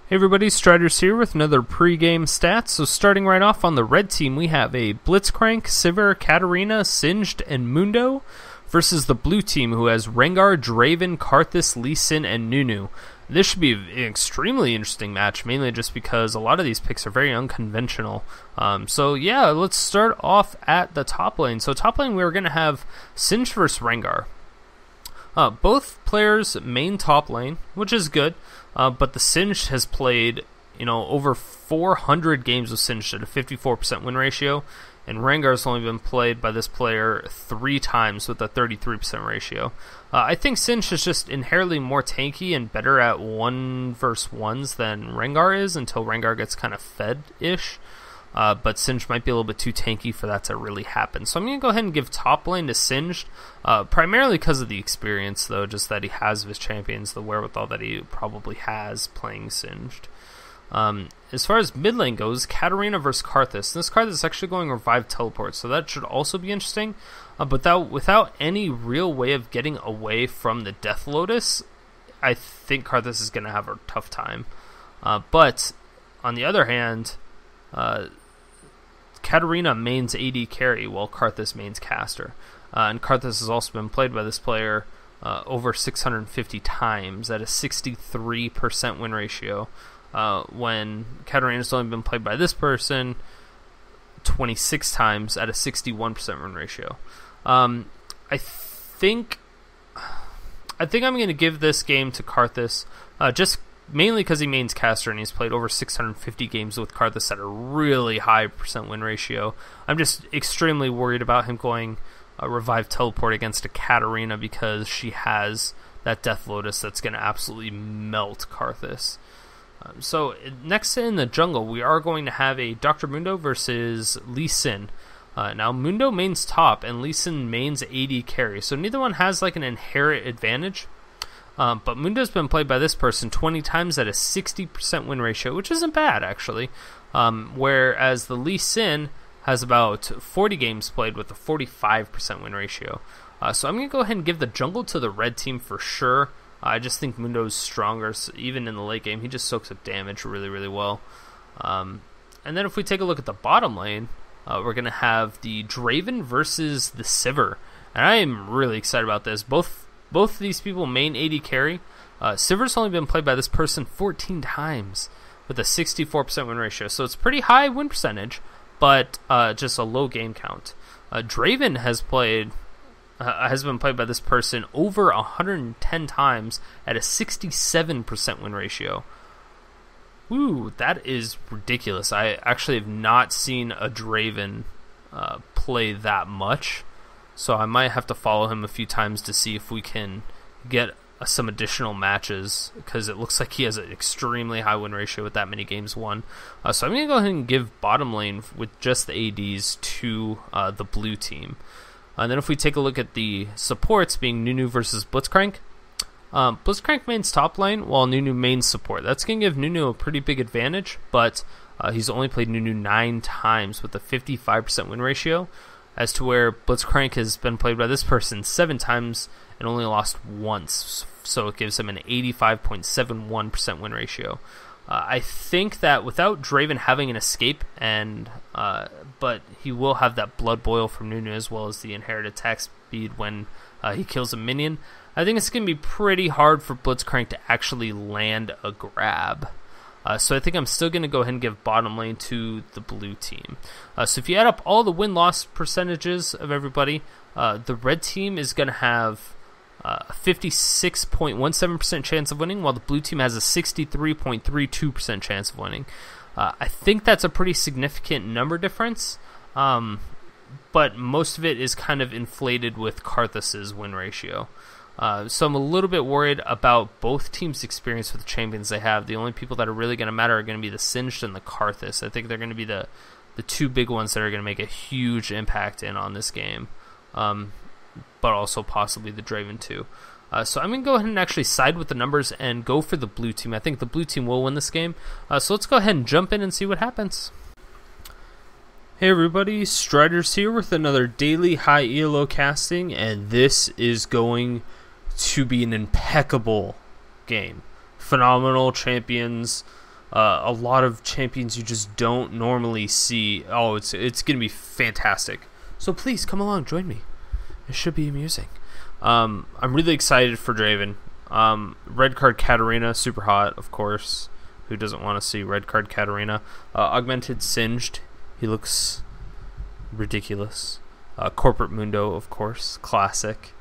Hey everybody, SirhcEz here with another pre-game stats. So starting right off on the red team, we have a Blitzcrank, Sivir, Katarina, Singed, and Mundo versus the blue team who has Rengar, Draven, Karthus, Lee Sin, and Nunu. This should be an extremely interesting match, mainly just because a lot of these picks are very unconventional. So yeah, let's start off at the top lane. So top lane, we're going to have Singed versus Rengar. Both players main top lane, which is good. But the Singed has played, over 400 games with Singed at a 54% win ratio, and Rengar's only been played by this player 3 times with a 33% ratio. I think Singed is just inherently more tanky and better at 1 versus 1s than Rengar is until Rengar gets kind of fed-ish. But Singed might be a little bit too tanky for that to really happen. So I'm going to go ahead and give top lane to Singed, primarily because of the experience, though, just that he has of his champions, the wherewithal that he probably has playing Singed. As far as mid lane goes, Katarina versus Karthus. This Karthus is actually going Revive Teleport, so that should also be interesting. But without any real way of getting away from the Death Lotus, I think Karthus is going to have a tough time. But on the other hand, Katarina mains AD carry while Karthus mains caster. And Karthus has also been played by this player over 650 times at a 63% win ratio, when Katarina's only been played by this person 26 times at a 61% win ratio. I think I'm going to give this game to Karthus, just mainly because he mains caster and he's played over 650 games with Karthus at a really high percent win ratio. I'm just extremely worried about him going Revive Teleport against a Katarina because she has that Death Lotus that's going to absolutely melt Karthus. So next in the jungle, we are going to have a Dr. Mundo versus Lee Sin. Now Mundo mains top and Lee Sin mains AD carry, so neither one has like an inherent advantage. But Mundo's been played by this person 20 times at a 60% win ratio, which isn't bad, actually. Whereas the Lee Sin has about 40 games played with a 45% win ratio. So I'm going to go ahead and give the jungle to the red team for sure. I just think Mundo's stronger, so even in the late game. He just soaks up damage really, really well. And then if we take a look at the bottom lane, we're going to have the Draven versus the Sivir. And I am really excited about this. Both of these people main AD carry. Sivir's only been played by this person 14 times with a 64% win ratio, so it's pretty high win percentage, but just a low game count. Draven has been played by this person over 110 times at a 67% win ratio. Ooh, that is ridiculous. I actually have not seen a Draven play that much. So I might have to follow him a few times to see if we can get some additional matches, because it looks like he has an extremely high win ratio with that many games won. So I'm going to go ahead and give bottom lane with just the ADs to the blue team. And then if we take a look at the supports, being Nunu versus Blitzcrank. Blitzcrank mains top lane while Nunu mains support. That's going to give Nunu a pretty big advantage, but he's only played Nunu 9 times with a 55% win ratio, as to where Blitzcrank has been played by this person 7 times and only lost once, so it gives him an 85.71% win ratio. I think that without Draven having an escape, but he will have that blood boil from Nunu as well as the inherited attack speed when he kills a minion, I think it's going to be pretty hard for Blitzcrank to actually land a grab. So I think I'm still going to go ahead and give bottom lane to the blue team. So if you add up all the win-loss percentages of everybody, the red team is going to have a 56.17% chance of winning, while the blue team has a 63.32% chance of winning. I think that's a pretty significant number difference, but most of it is kind of inflated with Karthus's win ratio. So I'm a little bit worried about both teams' experience with the champions they have. The only people that are really going to matter are going to be the Singed and the Karthus. I think they're going to be the two big ones that are going to make a huge impact on this game, but also possibly the Draven too. So I'm going to go ahead and actually side with the numbers and go for the blue team. I think the blue team will win this game. So let's go ahead and jump in and see what happens. Hey everybody, SirhcEz here with another daily high ELO casting, and this is going to be an impeccable game. Phenomenal champions, a lot of champions you just don't normally see. Oh, it's gonna be fantastic. So please come along, join me. It should be amusing. I'm really excited for Draven. Red card Katarina, super hot, of course. Who doesn't want to see red card Katarina? Augmented Singed, he looks ridiculous. Corporate Mundo, of course, classic.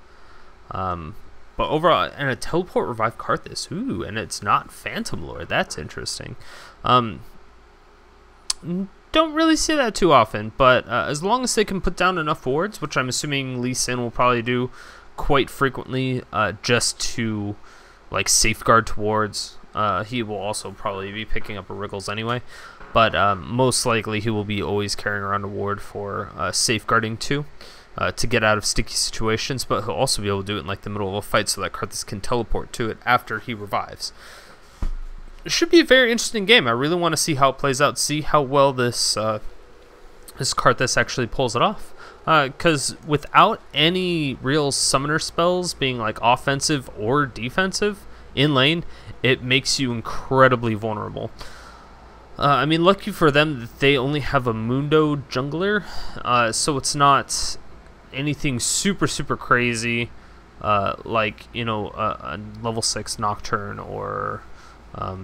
But overall, and a teleport revive Karthus. Ooh, and it's not Phantom Lord. That's interesting. Don't really see that too often, but as long as they can put down enough wards, which I'm assuming Lee Sin will probably do quite frequently, just to like safeguard towards. He will also probably be picking up a Wriggles anyway, but most likely he will be always carrying around a ward for safeguarding too, to get out of sticky situations, but he'll also be able to do it in like the middle of a fight so that Karthus can teleport to it after he revives. It should be a very interesting game. I really want to see how it plays out, see how well this Karthus actually pulls it off. Because without any real summoner spells being like offensive or defensive in lane, it makes you incredibly vulnerable. I mean, lucky for them that they only have a Mundo jungler, so it's not anything super crazy, like, you know, a level 6 Nocturne or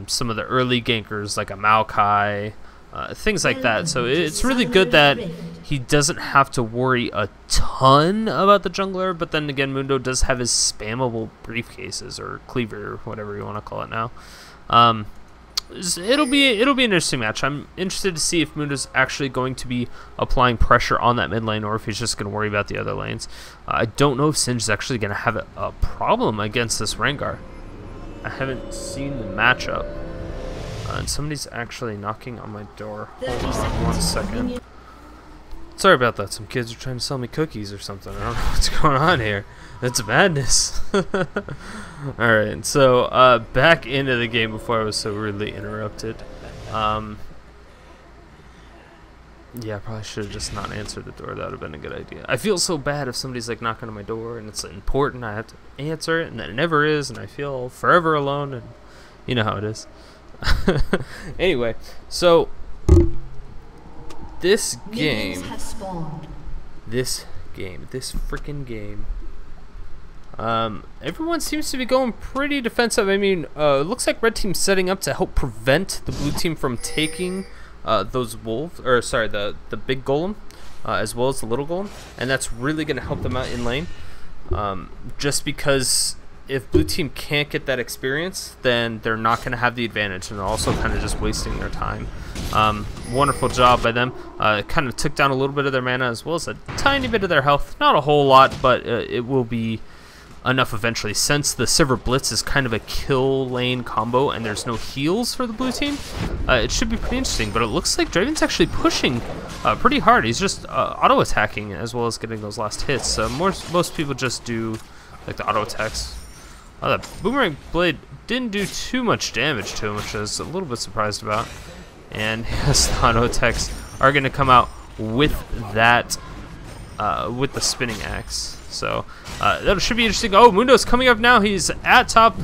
some of the early gankers like a Maokai, things like that. So it's really good that he doesn't have to worry a ton about the jungler, but then again, Mundo does have his spammable briefcases, or cleaver, or whatever you want to call it now. It'll be an interesting match. I'm interested to see if Mundo's actually going to be applying pressure on that mid lane, or if he's just going to worry about the other lanes. I don't know if Singe is actually going to have a problem against this Rengar. I haven't seen the matchup. And somebody's actually knocking on my door. Hold on 1 second. Sorry about that. Some kids are trying to sell me cookies or something. I don't know what's going on here. It's madness. Alright, so back into the game before I was so rudely interrupted. Yeah, I probably should have just not answered the door. That would have been a good idea. I feel so bad if somebody's like knocking on my door and it's important. I have to answer it, and then it never is, and I feel forever alone, and you know how it is. Anyway, so this freaking game, everyone seems to be going pretty defensive. I mean, it looks like red team's setting up to help prevent the blue team from taking those wolves, or sorry, the big golem, as well as the little golem, and that's really going to help them out in lane. Just because if blue team can't get that experience, then they're not going to have the advantage, and they're also kind of just wasting their time. Wonderful job by them. Kind of took down a little bit of their mana as well as a tiny bit of their health. Not a whole lot, but it will be enough eventually. Since the Sivir Blitz is kind of a kill lane combo and there's no heals for the blue team, it should be pretty interesting. But it looks like Draven's actually pushing pretty hard. He's just auto attacking as well as getting those last hits. Most people just do like the auto attacks. Oh, that Boomerang Blade didn't do too much damage to him, which I was a little bit surprised about. And yes, the auto attacks are going to come out with that, with the spinning axe. So that should be interesting. Oh, Mundo's coming up now. He's at top.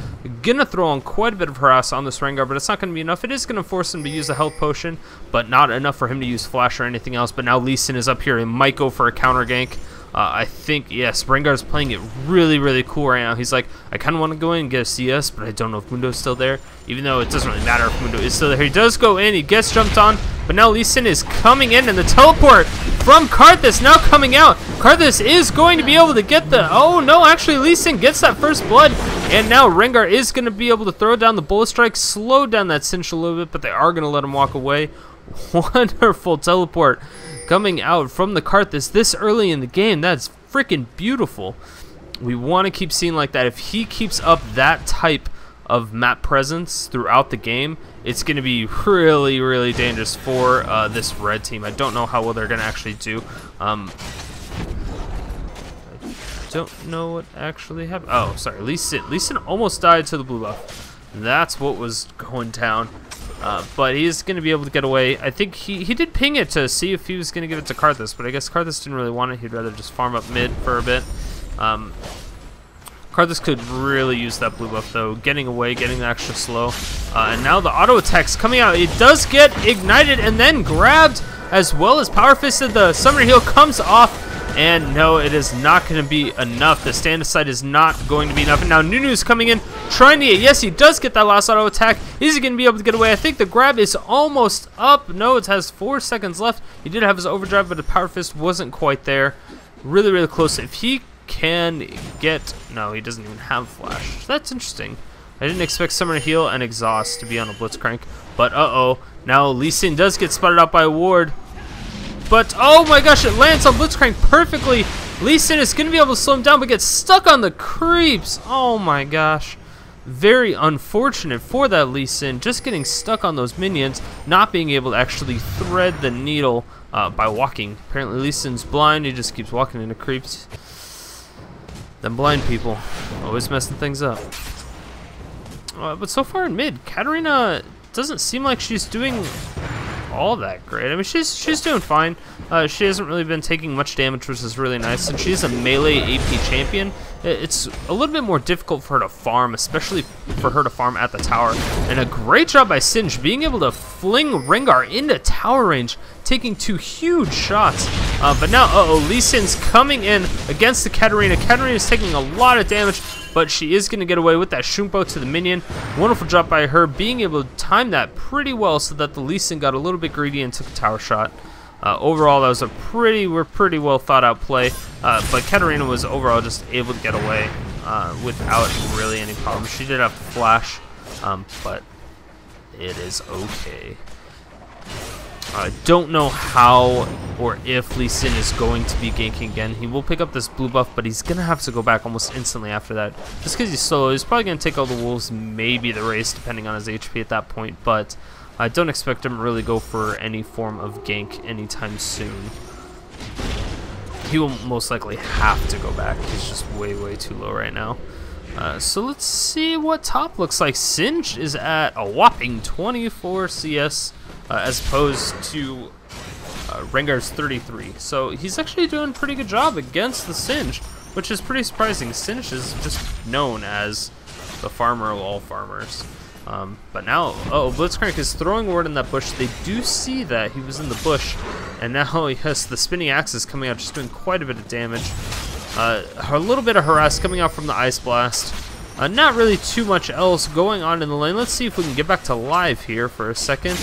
Gonna throw on quite a bit of harass on this Rengar, but it's not going to be enough. It is going to force him to use a health potion, but not enough for him to use flash or anything else. But now Lee Sin is up here and might go for a counter gank. I think, yes, Rengar's playing it really cool right now. He's like, I kind of want to go in and get a CS, but I don't know if Mundo's still there. Even though it doesn't really matter if Mundo is still there. He does go in, he gets jumped on, but now Lee Sin is coming in, and the teleport from Karthus now coming out. Karthus is going to be able to get the, oh no, actually Lee Sin gets that first blood, and now Rengar is going to be able to throw down the bullet strike, slow down that cinch a little bit, but they are going to let him walk away. Wonderful teleport coming out from the Karthus this early in the game. That's freaking beautiful. We want to keep seeing like that. If he keeps up that type of map presence throughout the game, it's going to be really dangerous for this red team. I don't know how well they're going to actually do. I don't know what actually happened. Oh, sorry. Lee Sin almost died to the blue buff. That's what was going down. But he's going to be able to get away. I think he did ping it to see if he was going to give it to Karthus, but I guess Karthus didn't really want it. He'd rather just farm up mid for a bit. Karthus could really use that blue buff though, getting away, getting the extra slow. And now the auto attack's coming out. It does get ignited and then grabbed, as well as power fisted. The summoner heal comes off. And no, it is not going to be enough. The stand aside is not going to be enough. And now Nunu's coming in, trying to get, yes, he does get that last auto attack. Is he going to be able to get away? I think the grab is almost up. No, it has 4 seconds left. He did have his overdrive, but the power fist wasn't quite there. Really, really close. If he can get, no, he doesn't even have flash. That's interesting. I didn't expect summoner heal and exhaust to be on a Blitzcrank. But uh-oh, now Lee Sin does get spotted out by a ward. But, oh my gosh, it lands on Blitzcrank perfectly. Lee Sin is going to be able to slow him down, but gets stuck on the creeps. Oh my gosh. Very unfortunate for that Lee Sin. Just getting stuck on those minions, not being able to actually thread the needle by walking. Apparently Lee Sin's blind. He just keeps walking into creeps. Them blind people, always messing things up. But so far in mid, Katarina doesn't seem like she's doing all that great. I mean, she's doing fine. She hasn't really been taking much damage, which is really nice. Since she's a melee AP champion, it's a little bit more difficult for her to farm, especially for her to farm at the tower. And a great job by Singe being able to fling Rengar into tower range, taking 2 huge shots. But now, Lee Sin's coming in against the Katarina. Katarina is taking a lot of damage, but she is going to get away with that Shumpo to the minion. Wonderful job by her, being able to time that pretty well so that the Lee Sin got a little bit greedy and took a tower shot. Overall, that was a pretty well thought out play, but Katarina was overall just able to get away without really any problems. She did have to flash, but it is okay. I don't know how or if Lee Sin is going to be ganking again. He will pick up this blue buff, but he's going to have to go back almost instantly after that. Just because he's solo, he's probably going to take all the wolves, maybe the race, depending on his HP at that point. But I don't expect him to really go for any form of gank anytime soon. He will most likely have to go back. He's just way too low right now. So let's see what top looks like. Singe is at a whopping 24 CS. As opposed to Rengar's 33. So he's actually doing a pretty good job against the Singe, which is pretty surprising. Singe is just known as the farmer of all farmers. But now, Blitzcrank is throwing a ward in that bush. They do see that he was in the bush, and now, yes, the spinning axe is coming out, just doing quite a bit of damage. A little bit of harass coming out from the Ice Blast. Not really too much else going on in the lane. Let's see if we can get back to live here for a second.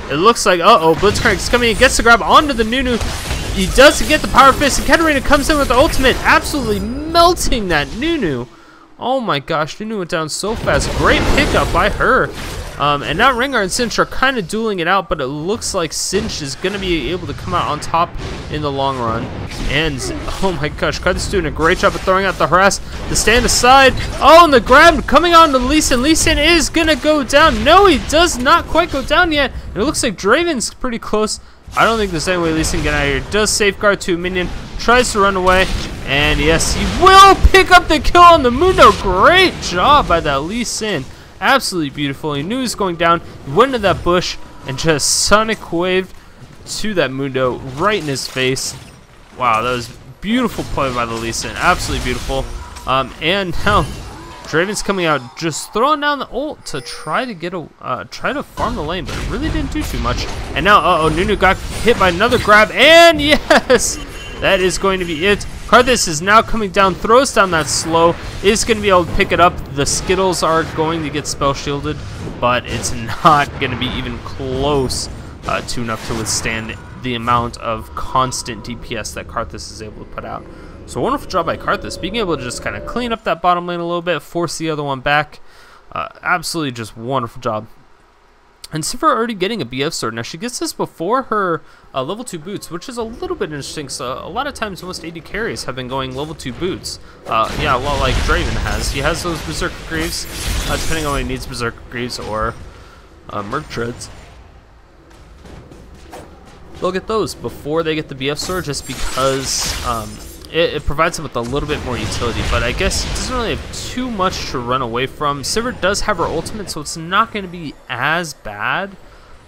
It looks like, Blitzcrank's coming in, gets the grab onto the Nunu. He does get the power fist, and Katarina comes in with the ultimate, absolutely melting that Nunu. Oh my gosh, Nunu went down so fast. Great pickup by her. And now Rengar and Singe are kind of dueling it out, but it looks like Singe is going to be able to come out on top in the long run. And, oh my gosh, Karthus is doing a great job of throwing out the harass. The stand aside. Oh, and the grab coming on to Lee Sin. Lee Sin is going to go down. No, he does not quite go down yet. And it looks like Draven's pretty close. I don't think there's any way Lee Sin can get out of here. Does safeguard to a minion. Tries to run away. And yes, he will pick up the kill on the Mundo. Great job by that Lee Sin. Absolutely beautiful. He knew he was going down. He went into that bush and just sonic waved to that Mundo right in his face. Wow, that was beautiful play by the Lee Sin. Absolutely beautiful. And now Draven's coming out, just throwing down the ult to try to get try to farm the lane, but it really didn't do too much. And now, Nunu got hit by another grab, and yes, that is going to be it. Karthus is now coming down, throws down that slow, is going to be able to pick it up. The Skittles are going to get spell shielded, but it's not going to be even close to enough to withstand the amount of constant DPS that Karthus is able to put out. So wonderful job by Karthus, being able to just kind of clean up that bottom lane a little bit, force the other one back. Absolutely just wonderful job. And Sivir already getting a BF sword. Now she gets this before her level 2 boots, which is a little bit interesting. So a lot of times most AD carries have been going level 2 boots. Yeah, well, like Draven has. He has those Berserker Greaves, depending on what he needs, Berserker Greaves or Merc Treads. They'll get those before they get the BF sword, just because it provides them with a little bit more utility, but I guess it doesn't really have too much to run away from. Sivir does have her ultimate, so it's not going to be as bad,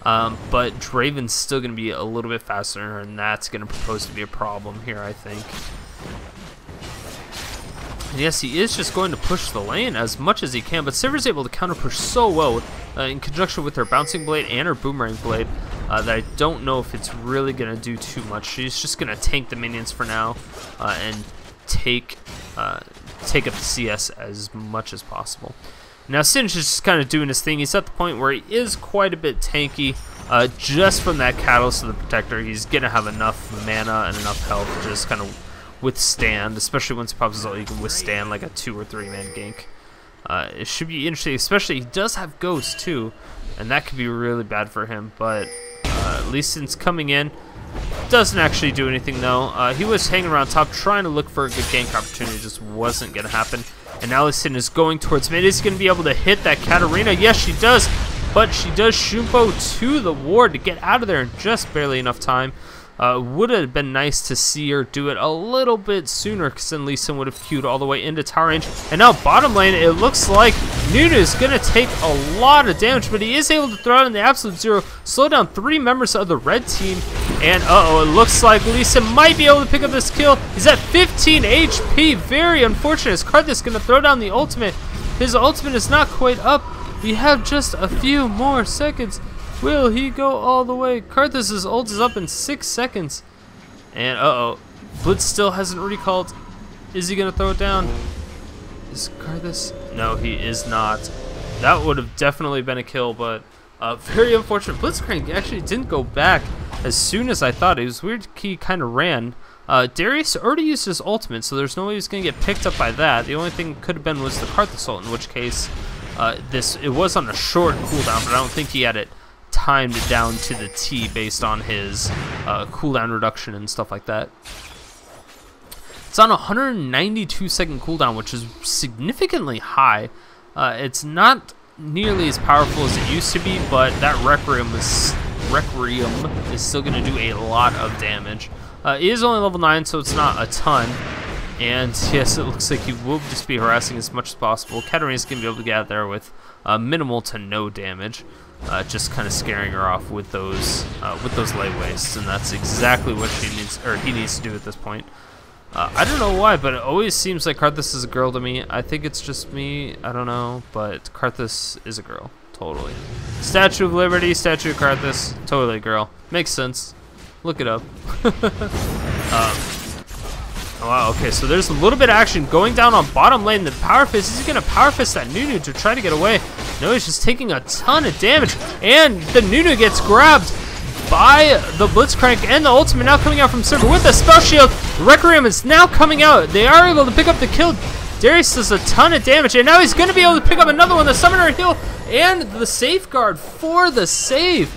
but Draven's still going to be a little bit faster, and that's going to propose to be a problem here, I think. And yes, he is just going to push the lane as much as he can, but Sivir's able to counter push so well in conjunction with her Bouncing Blade and her Boomerang Blade that I don't know if it's really going to do too much. She's just going to tank the minions for now and take up the CS as much as possible. Now Singe is just kind of doing his thing. He's at the point where he is quite a bit tanky. Just from that Catalyst of the Protector, he's going to have enough mana and enough health to just kind of withstand, especially once he pops his ult, you can withstand like a 2 or 3 man gank. It should be interesting, especially he does have Ghost too, and that could be really bad for him, but Lee Sin's coming in. Doesn't actually do anything though. He was hanging around top trying to look for a good gank opportunity, just wasn't going to happen. And now Lee Sin is going towards mid. Is he going to be able to hit that Katarina? Yes, she does, but she does Shumpo to the ward to get out of there in just barely enough time. Would have been nice to see her do it a little bit sooner, because then Lee Sin would have queued all the way into tower range. And now bottom lane, it looks like Nunu is going to take a lot of damage, but he is able to throw out in the absolute zero, slow down 3 members of the red team. And it looks like Lee Sin might be able to pick up this kill. He's at 15 HP, very unfortunate. Is Karthus going to throw down the ultimate? His ultimate is not quite up. We have just a few more seconds. Will he go all the way? Karthus' ult is up in 6 seconds. And Blitz still hasn't recalled. Is he going to throw it down? Is Karthus? No, he is not. That would have definitely been a kill, but very unfortunate. Blitzcrank actually didn't go back as soon as I thought. It was weird he kind of ran. Darius already used his ultimate, so there's no way he was going to get picked up by that. The only thing could have been was the Karthus ult, in which case it was on a short cooldown, but I don't think he had it timed down to the T based on his cooldown reduction and stuff like that. It's on a 192-second cooldown, which is significantly high. It's not nearly as powerful as it used to be, but that Requiem is still going to do a lot of damage. He is only level 9, so it's not a ton. And yes, it looks like he will just be harassing as much as possible. Katarina's going to be able to get out there with minimal to no damage. Just kind of scaring her off with those lay wastes, and that's exactly what he needs to do at this point. I don't know why, but it always seems like Karthus is a girl to me. I think it's just me, I don't know, but Karthus is a girl, totally. Statue of Liberty, Statue of Karthus, totally a girl. Makes sense. Look it up. Wow, okay, so there's a little bit of action going down on bottom lane. The Power Fist, is he going to Power Fist that Nunu to try to get away? No, he's just taking a ton of damage, and the Nunu gets grabbed by the Blitzcrank, and the ultimate now coming out from Sivir with the spell shield. Requiem is now coming out. They are able to pick up the kill. Darius does a ton of damage, and now he's going to be able to pick up another one, the Summoner Heal, and the Safeguard for the save.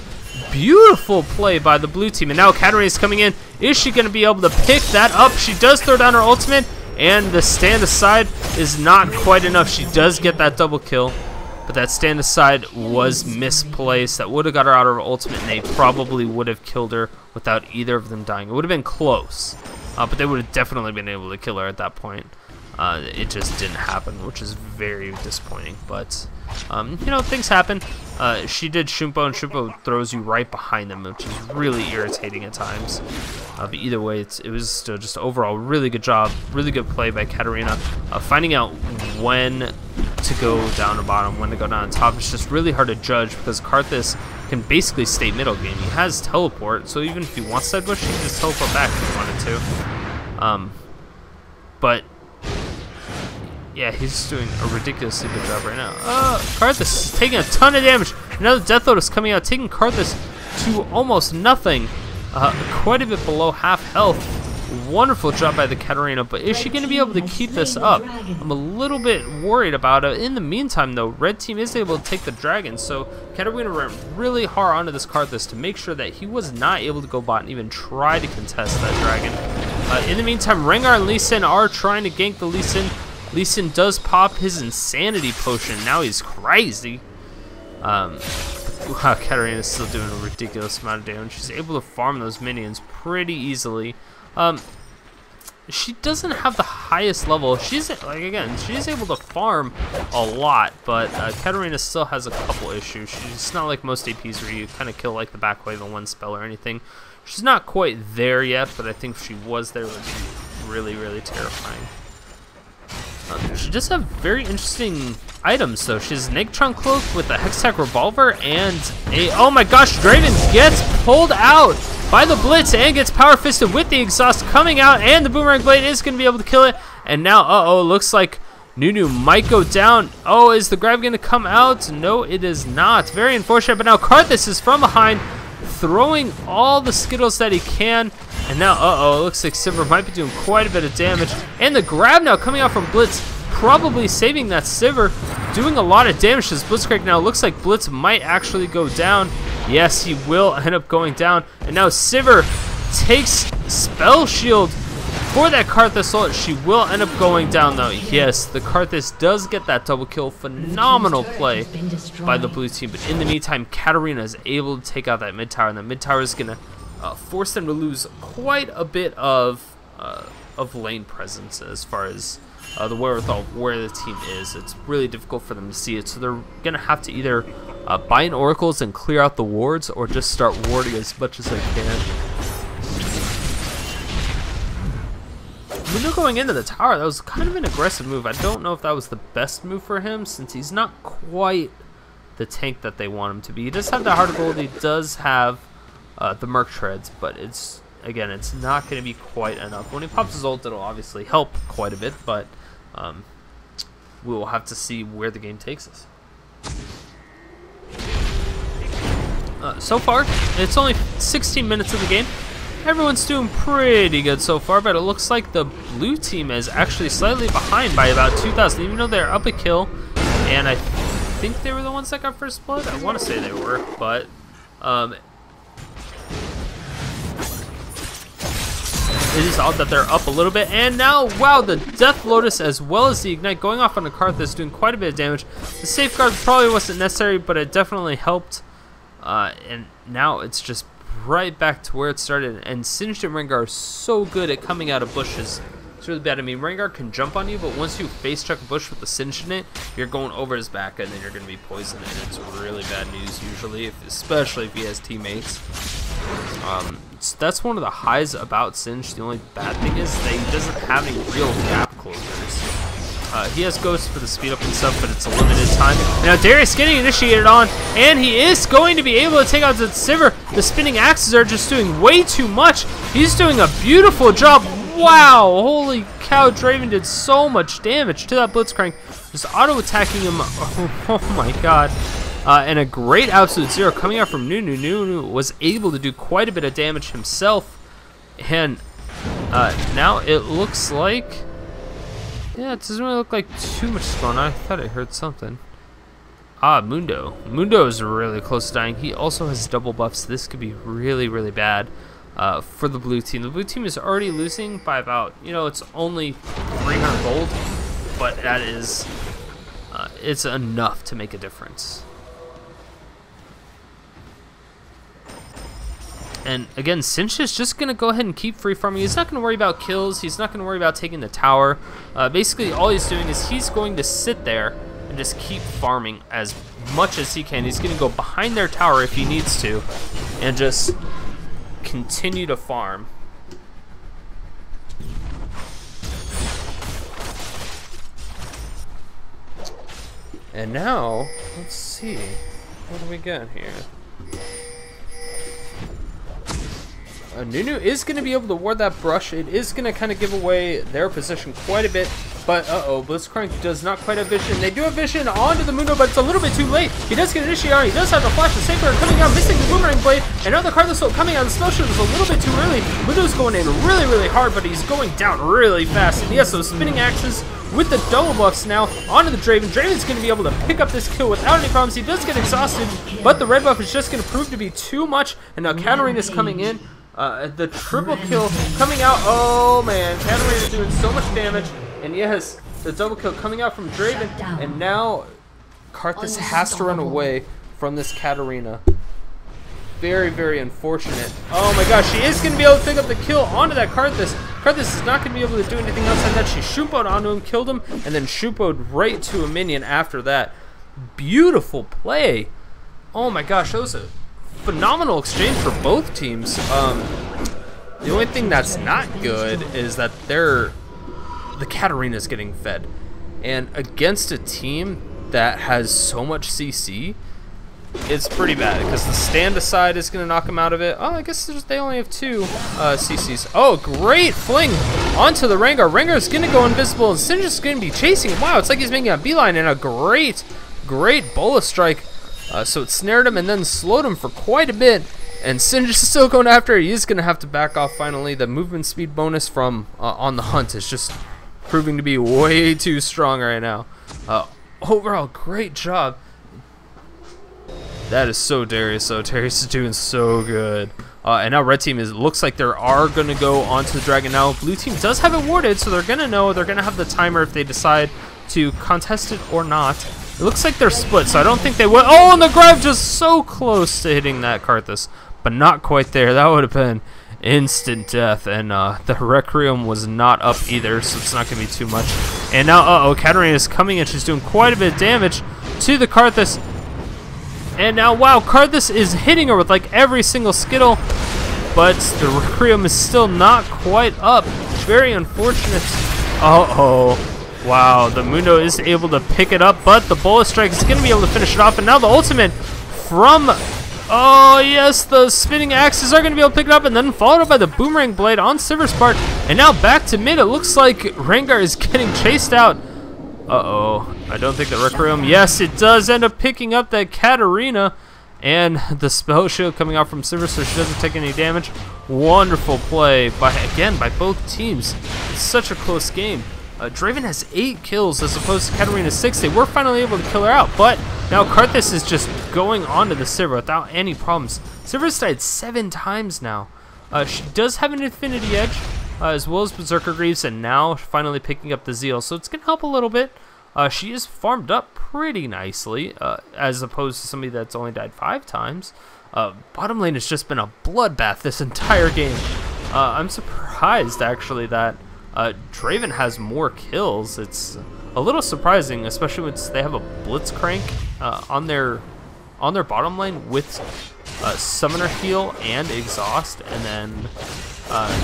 Beautiful play by the blue team, and now Katarina is coming in. Is she going to be able to pick that up? She does throw down her ultimate, and the stand aside is not quite enough. She does get that double kill, but that stand aside was misplaced. That would have got her out of her ultimate, and they probably would have killed her without either of them dying. It would have been close, but they would have definitely been able to kill her at that point. It just didn't happen, which is very disappointing, but you know, things happen. She did Shumpo, and Shumpo throws you right behind them, which is really irritating at times. But either way, it was still just overall really good job, really good play by Katarina. Finding out when to go down to bottom, when to go down to top, it's just really hard to judge because Karthus can basically stay middle game. He has teleport, so even if he wants side bush, he can just teleport back if he wanted to. But yeah, he's doing a ridiculously good job right now. Karthus is taking a ton of damage. Another Death Lotus coming out, taking Karthus to almost nothing. Quite a bit below half health. Wonderful job by the Katarina, but is she going to be able to keep this up? I'm a little bit worried about it. In the meantime, though, red team is able to take the dragon, so Katarina ran really hard onto this Karthus to make sure that he was not able to go bot and even try to contest that dragon. In the meantime, Rengar and Lee Sin are trying to gank the Lee Sin. Lee Sin does pop his insanity potion. Now he's crazy. Wow, Katarina is still doing a ridiculous amount of damage. She's able to farm those minions pretty easily. She doesn't have the highest level. She's she's able to farm a lot, but Katarina still has a couple issues. She's not like most APs where you kind of kill like the back wave in one spell or anything. She's not quite there yet, but I think if she was there, it would be really, really terrifying. She does have very interesting items, though. She has Negatron Cloak with a Hextech Revolver and a... Oh my gosh, Draven gets pulled out by the Blitz and gets Power Fisted with the exhaust coming out, and the Boomerang Blade is going to be able to kill it. And now, looks like Nunu might go down. Oh, is the grab going to come out? No, it is not. Very unfortunate, but now Karthus is from behind, throwing all the Skittles that he can. And now, it looks like Sivir might be doing quite a bit of damage. And the grab now coming out from Blitz, probably saving that Sivir, doing a lot of damage to this Blitzcrank. Now, looks like Blitz might actually go down. Yes, he will end up going down. And now Sivir takes Spell Shield for that Karthus ult. She will end up going down, though. Yes, the Karthus does get that double kill. Phenomenal play by the blue team. But in the meantime, Katarina is able to take out that mid tower, and the mid tower is going to force them to lose quite a bit of lane presence as far as the wherewithal where the team is. It's really difficult for them to see it, so they're going to have to either buy in oracles and clear out the wards, or just start warding as much as they can. Mundo going into the tower, that was kind of an aggressive move. I don't know if that was the best move for him, since he's not quite the tank that they want him to be. He does have the Heart of Gold, he does have the Merc Treads, but it's not going to be quite enough. When he pops his ult, it'll obviously help quite a bit, but we will have to see where the game takes us. So far, it's only 16 minutes of the game. Everyone's doing pretty good so far, but it looks like the blue team is actually slightly behind by about 2,000, even though they're up a kill. And I think they were the ones that got first blood. I want to say they were, but it is odd that they're up a little bit. And now, wow, the Death Lotus as well as the Ignite going off on the Karthus, doing quite a bit of damage. The Safeguard probably wasn't necessary, but it definitely helped. And now it's just right back to where it started. And Singed and Rengar are so good at coming out of bushes. It's really bad. I mean, Rengar can jump on you, but once you face check a bush with the Singed in it, you're going over his back, and then you're going to be poisoned. And it's really bad news usually, especially if he has teammates. So that's one of the highs about Singed. The only bad thing is that he doesn't have any real gap closers. He has Ghost for the speed up and stuff, but it's a limited time. Now Darius getting initiated on, and he is going to be able to take out the Sivir. The spinning axes are just doing way too much. He's doing a beautiful job. Wow, holy cow, Draven did so much damage to that Blitzcrank. Just auto-attacking him. Oh my god. And a great Absolute Zero coming out from Nunu. Nunu was able to do quite a bit of damage himself. And now it looks like... Yeah, it doesn't really look like too much spawn. I thought I heard something. Mundo. Mundo is really close to dying. He also has double buffs. This could be really, really bad for the blue team. The blue team is already losing by about, it's only 300 gold, but that is, it's enough to make a difference. And again, Singed is just going to go ahead and keep free farming. He's not going to worry about kills. He's not going to worry about taking the tower. Basically, all he's doing is he's going to sit there and just keep farming as much as he can. He's going to go behind their tower if he needs to and just continue to farm. And now, let's see. What do we got here? Nunu is going to be able to ward that brush. It is going to kind of give away their position quite a bit. But, Blitzcrank does not quite have vision. They do have vision onto the Mundo, but it's a little bit too late. He does get initiated on. He does have the flash. The Safeguard coming out, missing the Boomerang Blade. And now the Karthus coming out. The Spell Shield is a little bit too early. Mundo's going in really, really hard, but he's going down really fast. And yes, those spinning axes with the double buffs now onto the Draven. Draven's going to be able to pick up this kill without any problems. He does get exhausted, but the red buff is just going to prove to be too much. And now Katarina's coming in. The triple kill coming out. Oh man, Katarina doing so much damage. And yes, the double kill coming out from Draven. And now Karthus has to run away from this Katarina. Very, very unfortunate. Oh my gosh, she is going to be able to pick up the kill onto that Karthus. Karthus is not going to be able to do anything else like that. She Shupoed onto him, killed him, and then Shupoed right to a minion after that. Beautiful play. Oh my gosh, that was a phenomenal exchange for both teams. The only thing that's not good is that the Katarina's getting fed. And against a team that has so much CC, it's pretty bad because the stand aside is going to knock him out of it. Oh, I guess they only have 2 CCs. Oh, great fling onto the Rengar. Rengar is going to go invisible, and Singed is going to be chasing him. Wow, it's like he's making a beeline, and a great bola strike. So it snared him and then slowed him for quite a bit. And Singed is still going after it. He is going to have to back off finally. The movement speed bonus from On the Hunt is just proving to be way too strong right now. Overall, great job. That is so Darius, though. Darius is doing so good. And now red team looks like they are going to go onto the dragon now. Blue team does have it warded, so they're going to know. They're going to have the timer if they decide to contest it or not. It looks like they're split, so I don't think they will. Oh, and the grab just so close to hitting that Karthus, but not quite there. That would have been instant death, and the Requiem was not up either, so it's not going to be too much. And now, Katarina is coming in. She's doing quite a bit of damage to the Karthus. And now, wow, Karthus is hitting her with like every single Skittle, but the Requiem is still not quite up. Very unfortunate. Wow, the Mundo is able to pick it up, but the Bola Strike is going to be able to finish it off. And now the ultimate from, oh yes, the spinning axes are going to be able to pick it up, and then followed up by the Boomerang Blade on Sivir's part. And now back to mid. It looks like Rengar is getting chased out. I don't think the Requiem, yes, it does end up picking up that Katarina. And the spell shield coming out from Sivir, so she doesn't take any damage. Wonderful play, by both teams. It's such a close game. Draven has 8 kills as opposed to Katarina's 6. They were finally able to kill her out, but now Karthus is just going onto the Sivir without any problems. Sivir's died 7 times now. She does have an Infinity Edge, as well as Berserker Greaves, and now finally picking up the Zeal, so it's going to help a little bit. She is farmed up pretty nicely, as opposed to somebody that's only died 5 times. Bottom lane has just been a bloodbath this entire game. I'm surprised, actually, that Draven has more kills. It's a little surprising, especially when they have a Blitzcrank on their bottom lane with Summoner Heal and Exhaust, and then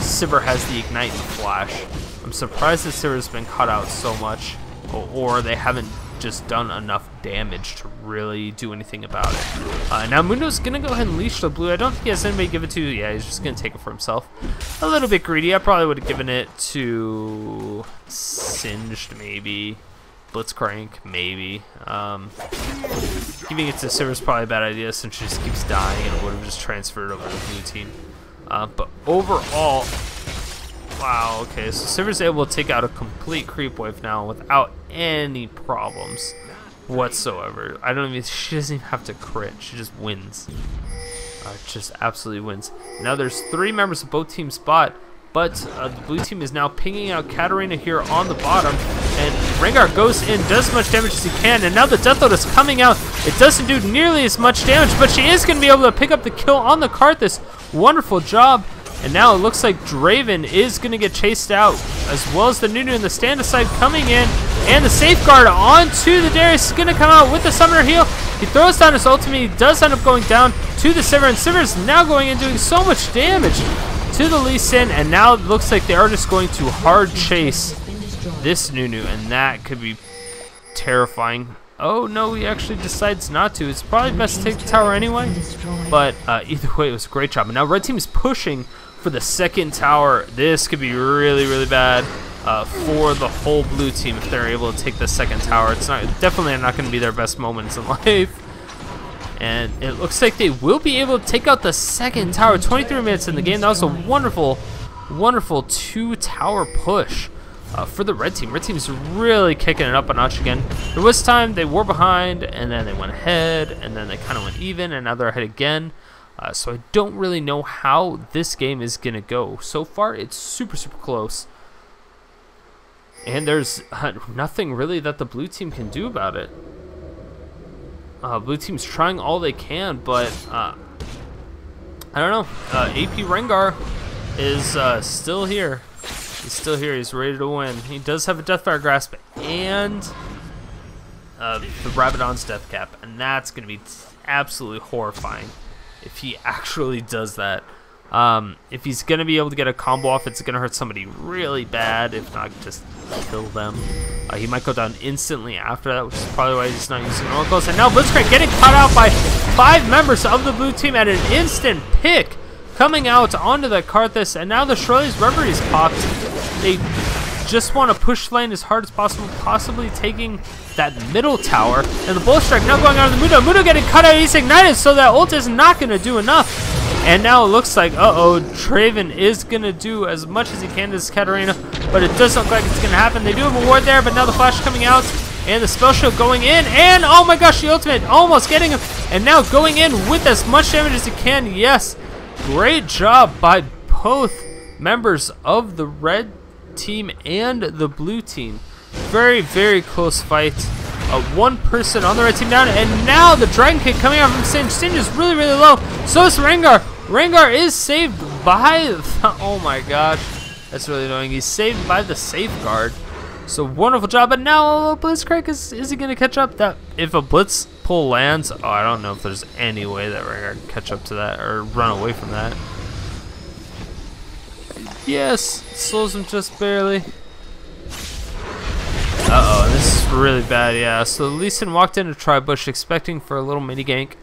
Sivir has the Ignite and Flash. I'm surprised that Sivir's been cut out so much, or they haven't just done enough damage to really do anything about it. Now Mundo's gonna go ahead and leash the blue. I don't think he has anybody to give it to. Yeah, he's just gonna take it for himself. A little bit greedy. I probably would have given it to Singed, maybe. Blitzcrank, maybe. Giving it to Sivir is probably a bad idea since she just keeps dying, and it would have just transferred over to the blue team. But overall, wow, okay, so Sivir's able to take out a complete creep wave now without any problems whatsoever. She doesn't even have to crit, she just wins. Just absolutely wins. Now there's 3 members of both teams bot, but the blue team is now pinging out Katarina here on the bottom, and Rengar goes in, does as much damage as he can, and now the Death Load is coming out. It doesn't do nearly as much damage, but she is going to be able to pick up the kill on the Karthus. Wonderful job. And now it looks like Draven is going to get chased out, as well as the Nunu and the stand aside coming in. And the safeguard onto the Darius is going to come out with the Summoner Heal. He throws down his ultimate. He does end up going down to the Sivir, and Sivir is now going in doing so much damage to the Lee Sin. And now it looks like they are just going to hard chase this Nunu, and that could be terrifying. Oh no, he actually decides not to. It's probably best to take the tower anyway. But either way, it was a great job. And now red team is pushing for the second tower. This could be really, really bad for the whole blue team if they're able to take the second tower. It's definitely not going to be their best moments in life. And it looks like they will be able to take out the second tower. 23 minutes in the game. That was a wonderful, wonderful 2-tower push for the red team. Red team is really kicking it up a notch again. There was time they were behind, and then they went ahead, and then they kind of went even, and now they're ahead again. So I don't really know how this game is going to go. So far, it's super, super close. And there's nothing really that the blue team can do about it. Blue team's trying all they can, but I don't know. AP Rengar is still here. He's still here. He's ready to win. He does have a Deathfire Grasp and the Rabadon's Death Cap, and that's going to be absolutely horrifying if he actually does that. If he's going to be able to get a combo off, it's going to hurt somebody really bad, if not just kill them. He might go down instantly after that, which is probably why he's not using oracles. And now Blitzcrank getting caught out by 5 members of the blue team at an instant pick, coming out onto the Karthus. And now the Shirley's Reverie's popped. They just want to push lane as hard as possible, possibly taking that middle tower. And the Bull Strike now going on to the Mundo. Mundo getting cut out, he's ignited, so that ult is not going to do enough. And now it looks like, Draven is going to do as much as he can to this Katarina, but it doesn't look like it's going to happen. They do have a ward there, but now the flash coming out, and the spell shield going in, and oh my gosh, the ultimate almost getting him, and now going in with as much damage as he can. Yes, great job by both members of the red team and the blue team. Very, very close fight. One person on the red team down, and now the Dragon Kick coming out from Singe. Singe is really, really low. So is Rengar. Rengar is saved by oh my gosh, that's really annoying. He's saved by the safeguard. So wonderful job. But now Blitzcrank is he going to catch up? That if a blitz pull lands, I don't know if there's any way that Rengar can catch up to that or run away from that. Yes, slows him just barely. This is really bad, yeah. So Lee Sin walked into Tri-Bush expecting for a little mini gank,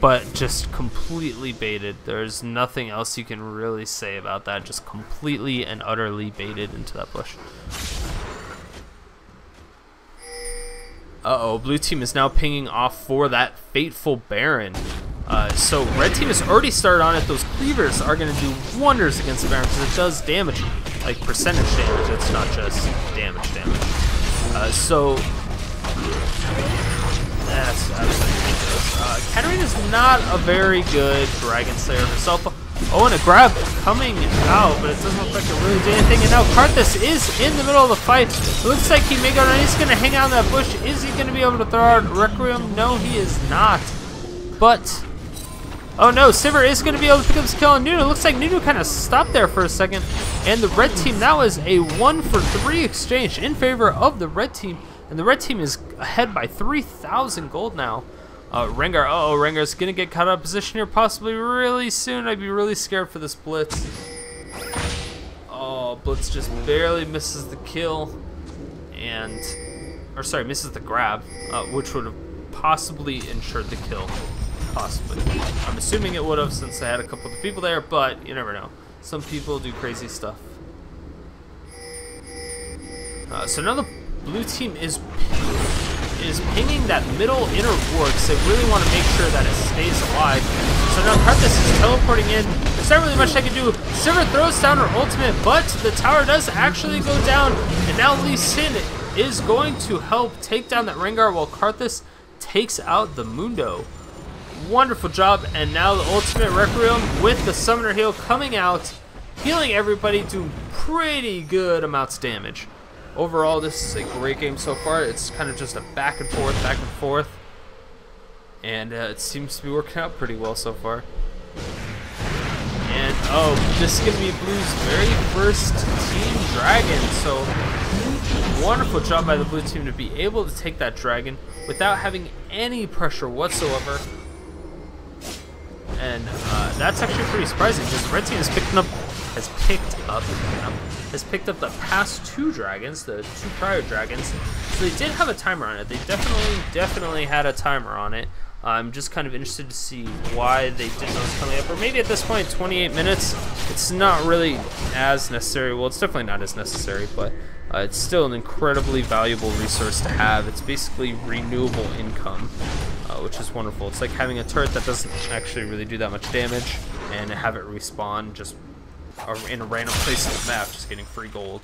but just completely baited. There's nothing else you can really say about that. Just completely and utterly baited into that bush. Blue team is now pinging off for that fateful Baron. So red team has already started on it. Those cleavers are going to do wonders against the Baron because it does damage, like percentage damage. It's not just damage. So that's absolutely ridiculous. Katarina's not a very good Dragon Slayer herself. And a grab coming out, but it doesn't look like it really did anything. And now Karthus is in the middle of the fight. It looks like he may go down. He's going to hang out in that bush. Is he going to be able to throw out Requiem? No, he is not. But oh no, Sivir is going to be able to pick up this kill on Nunu. It looks like Nunu kind of stopped there for a second. And the red team, that was a 1-for-3 exchange in favor of the red team. And the red team is ahead by 3,000 gold now. Rengar, Rengar's going to get caught out of position here possibly really soon. I'd be really scared for this Blitz. Blitz just barely misses the kill. Misses the grab, which would have possibly ensured the kill. Possibly. I'm assuming it would have since I had a couple of people there, but you never know. Some people do crazy stuff. So now the blue team is pinging that middle inner ward because they really want to make sure that it stays alive. So now Karthus is teleporting in. There's not really much I can do. Sivir throws down her ultimate, but the tower does actually go down. And now Lee Sin is going to help take down that Rengar while Karthus takes out the Mundo. Wonderful job, and now the ultimate Requiem with the summoner heal coming out, healing everybody, doing pretty good amounts of damage. Overall, this is a great game so far. It's kind of just a back and forth, and it seems to be working out pretty well so far. And this is going to be Blue's very first team dragon, so wonderful job by the blue team to be able to take that dragon without having any pressure whatsoever. And that's actually pretty surprising because the red team has picked up the past 2 dragons, the 2 prior dragons. So they did have a timer on it. They definitely had a timer on it. I'm just kind of interested to see why they didn't know it's coming up. Or maybe at this point, 28 minutes, it's not really as necessary. Well, it's definitely not as necessary, but it's still an incredibly valuable resource to have. It's basically renewable income, which is wonderful. It's like having a turret that doesn't actually really do that much damage and have it respawn just in a random place on the map, just getting free gold.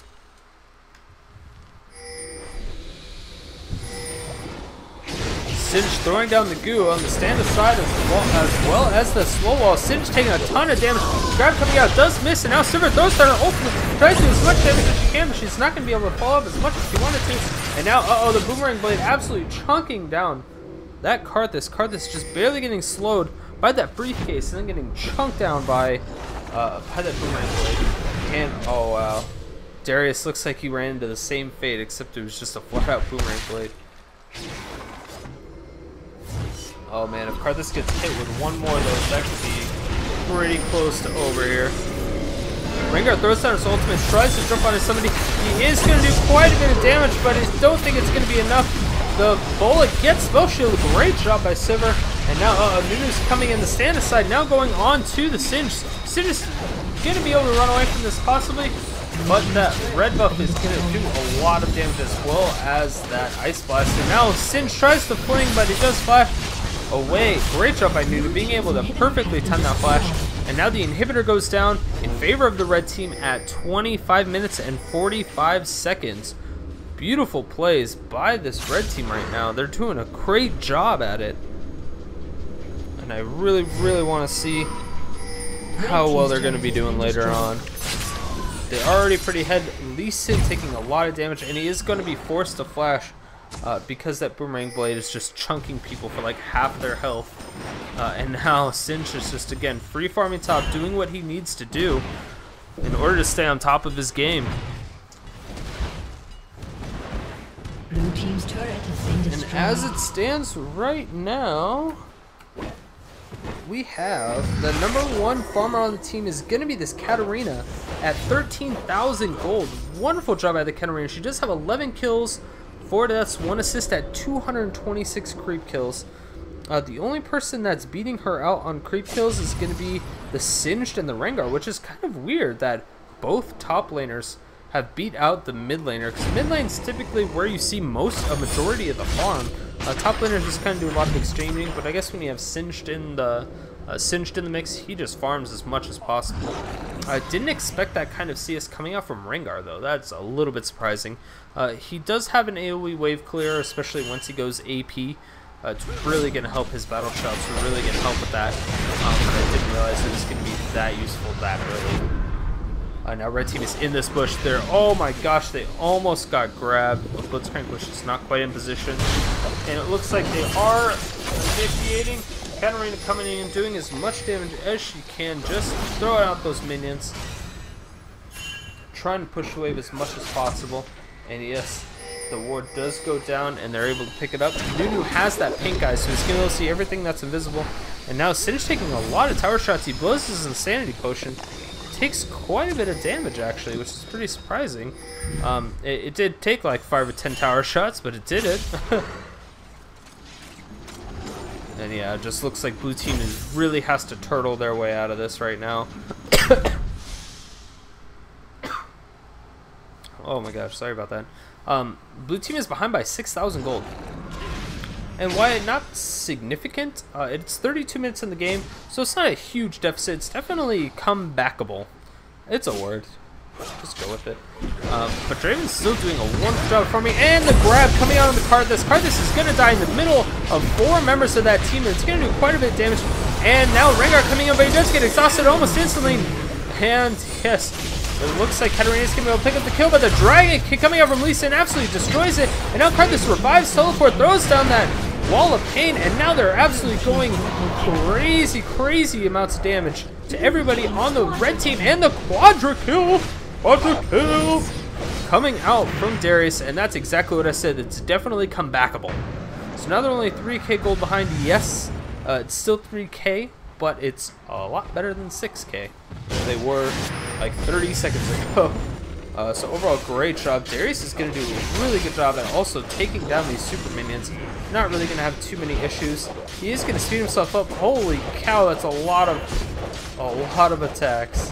Singe throwing down the goo on the stand side as well as the slow wall. Singe taking a ton of damage. Grab coming out does miss, and now Sivir throws down her ultimate. Tries to do as much damage as she can, but she's not going to be able to follow up as much as she wanted to. And now, the boomerang blade absolutely chunking down that Karthus. Karthus just barely getting slowed by that briefcase and then getting chunked down by that boomerang blade. And, oh wow. Darius looks like he ran into the same fate, except it was just a flat-out boomerang blade. Oh man, if Karthus gets hit with one more of those, that could be pretty close to over here. Rengar throws down his ultimate, tries to jump onto somebody. He is going to do quite a bit of damage, but I don't think it's going to be enough. The bullet gets spell shield. Great job by Sivir. And now Nunu's coming in the stand aside, now going on to the Singe. Singe is going to be able to run away from this possibly, but that red buff is going to do a lot of damage as well as that Ice Blast. And now Singe tries to fling, but he does flash away. Great job by Nunu being able to perfectly time that flash. And now the inhibitor goes down in favor of the red team at 25 minutes and 45 seconds. Beautiful plays by this red team right now. They're doing a great job at it. And I really, really want to see how well they're going to be doing later on. They're already pretty ahead. Lee Sin taking a lot of damage, and he is going to be forced to flash because that Boomerang Blade is just chunking people for like half their health. And now Singe is just, again, free farming top, doing what he needs to do in order to stay on top of his game. Blue team's turret has been destroyed. And as it stands right now, we have the #1 farmer on the team is going to be this Katarina at 13,000 gold. Wonderful job by the Katarina. She does have 11 kills, 4 deaths, 1 assist at 226 creep kills. The only person that's beating her out on creep kills is going to be the Singed and the Rengar, which is kind of weird that both top laners have beat out the mid laner, because mid lane's typically where you see a majority of the farm. Top laners just kind of do a lot of exchanging, but I guess when you have Singed in the mix, he just farms as much as possible. I didn't expect that kind of CS coming out from Rengar, though. That's a little bit surprising. He does have an AoE wave clear, especially once he goes AP. It's really going to help his battle shots. We're really going to help with that. But I didn't realize it was going to be that useful that early. Now red team is in this bush. Oh my gosh, they almost got grabbed. Blitzcrank was just not quite in position. And it looks like they are initiating. Katarina coming in and doing as much damage as she can. Just throwing out those minions. Trying to push the wave as much as possible. And yes, the ward does go down and they're able to pick it up. Nunu has that pink eye, so he's going to be able to see everything that's invisible. And now Singe taking a lot of tower shots. He blows his Insanity Potion. Takes quite a bit of damage actually, which is pretty surprising. It did take like 5 or 10 tower shots, but it did it. And yeah, it just looks like blue team really has to turtle their way out of this right now. Oh my gosh, sorry about that. Blue team is behind by 6,000 gold. And why not significant? It's 32 minutes in the game, so it's not a huge deficit. It's definitely comebackable. It's a word. Just go with it. But Draven's still doing a wonderful job for me. And the grab coming out of the Karthus. Karthus is going to die in the middle of 4 members of that team. It's going to do quite a bit of damage. And now Rengar coming in, but he does get exhausted almost instantly. And yes, it looks like Katarina's going to be able to pick up the kill, but the Dragon Kick coming out from Lee Sin absolutely destroys it. And now Karthus revives, teleport, throws down that wall of pain, and now they're absolutely going crazy amounts of damage to everybody on the red team. And the quadra kill coming out from Darius, and that's exactly what I said. It's definitely comebackable. So now they're only 3k gold behind. Yes, it's still 3k, but it's a lot better than 6k. They were like 30 seconds ago. So overall, great job. Darius is going to do a really good job at also taking down these super minions. Not really going to have too many issues. He is going to speed himself up. Holy cow, that's a lot of attacks.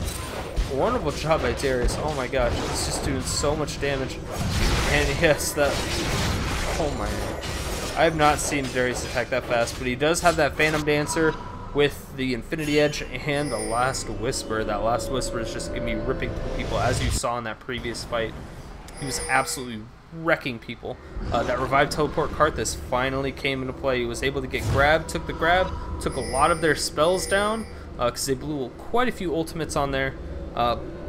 Wonderful job by Darius. Oh my gosh, he's just doing so much damage. And yes, oh my god. I have not seen Darius attack that fast, but he does have that Phantom Dancer with the Infinity Edge and the Last Whisper. That Last Whisper is just going to be ripping through people, as you saw in that previous fight. He was absolutely wrecking people. That Revive Teleport Karthus finally came into play. He was able to get grabbed, took the grab, took a lot of their spells down, because they blew quite a few ultimates on there.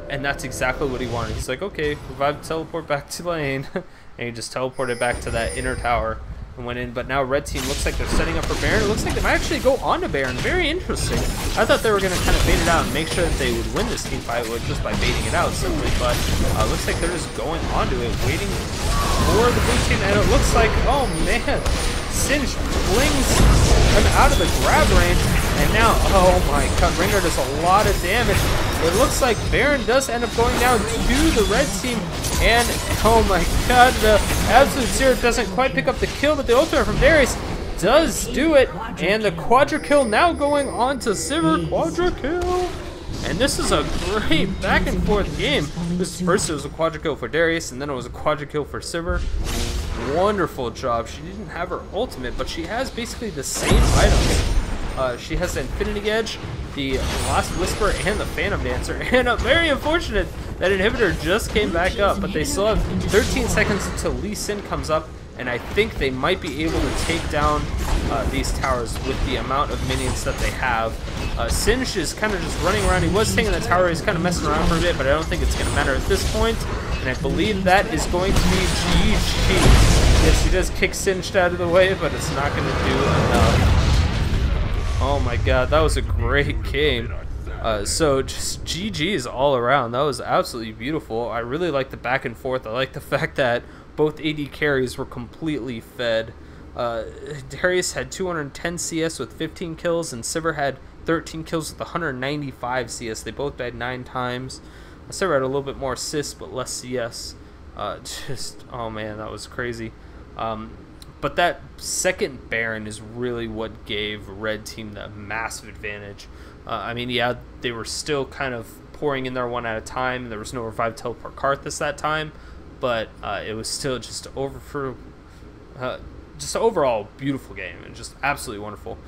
And that's exactly what he wanted. He's like, okay, Revive Teleport back to lane. And he just teleported back to that inner tower and went in. But now red team looks like they're setting up for Baron. It looks like they might actually go on to Baron. Very interesting. I thought they were going to kind of bait it out and make sure that they would win this team fight just by baiting it out simply. But looks like they're just going onto it, waiting for the blue team. And it looks like, oh man, Singe flings him out of the grab range. And now, oh my god, Rengar does a lot of damage. It looks like Baron does end up going down to the red team. And, oh my god, the Absolute Zero doesn't quite pick up the kill, but the ultimate from Darius does do it. And the quadra kill now going on to Sivir. Quadra kill. And this is a great back and forth game. First it was a quadra kill for Darius, and then it was a quadra kill for Sivir. Wonderful job. She didn't have her ultimate, but she has basically the same items. She has the Infinity Edge, the Last Whisper, and the Phantom Dancer. And very unfortunate that Inhibitor just came back up, but they still have 13 seconds until Lee Sin comes up, and I think they might be able to take down these towers with the amount of minions that they have. Singe is kind of just running around. He was taking the tower. He's kind of messing around for a bit, but I don't think it's going to matter at this point. And I believe that is going to be GG. Yes, he does kick Singed out of the way, but it's not going to do enough. Oh my god, that was a great game. So just GG's all around. That was absolutely beautiful. I really like the back and forth. I like the fact that both AD carries were completely fed. Darius had 210 CS with 15 kills, and Sivir had 13 kills with 195 CS. They both died 9 times. Sivir had a little bit more assists, but less CS. Oh man, that was crazy. But that second Baron is really what gave Red Team that massive advantage. I mean, yeah, they were still kind of pouring in there one at a time. There was no revive teleport Karthus that time, but it was still just just an overall beautiful game and just absolutely wonderful.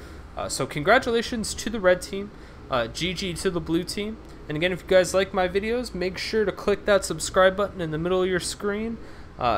So congratulations to the red team, GG to the blue team. And again, if you guys like my videos, make sure to click that subscribe button in the middle of your screen.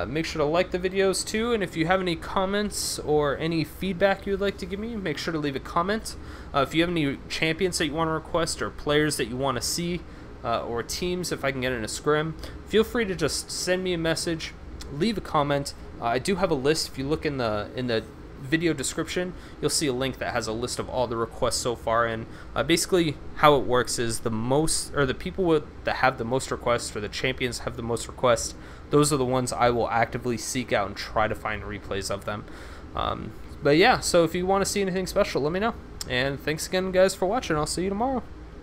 Make sure to like the videos too, and if you have any comments or any feedback you would like to give me, make sure to leave a comment. If you have any champions that you want to request or players that you want to see, or teams, if I can get in a scrim, feel free to just send me a message, leave a comment. I do have a list. If you look in the video description, you'll see a link that has a list of all the requests so far. And basically how it works is the people that have the most requests, or the champions have the most requests, those are the ones I will actively seek out and try to find replays of them. But yeah, so if you want to see anything special, let me know. And thanks again, guys, for watching. I'll see you tomorrow.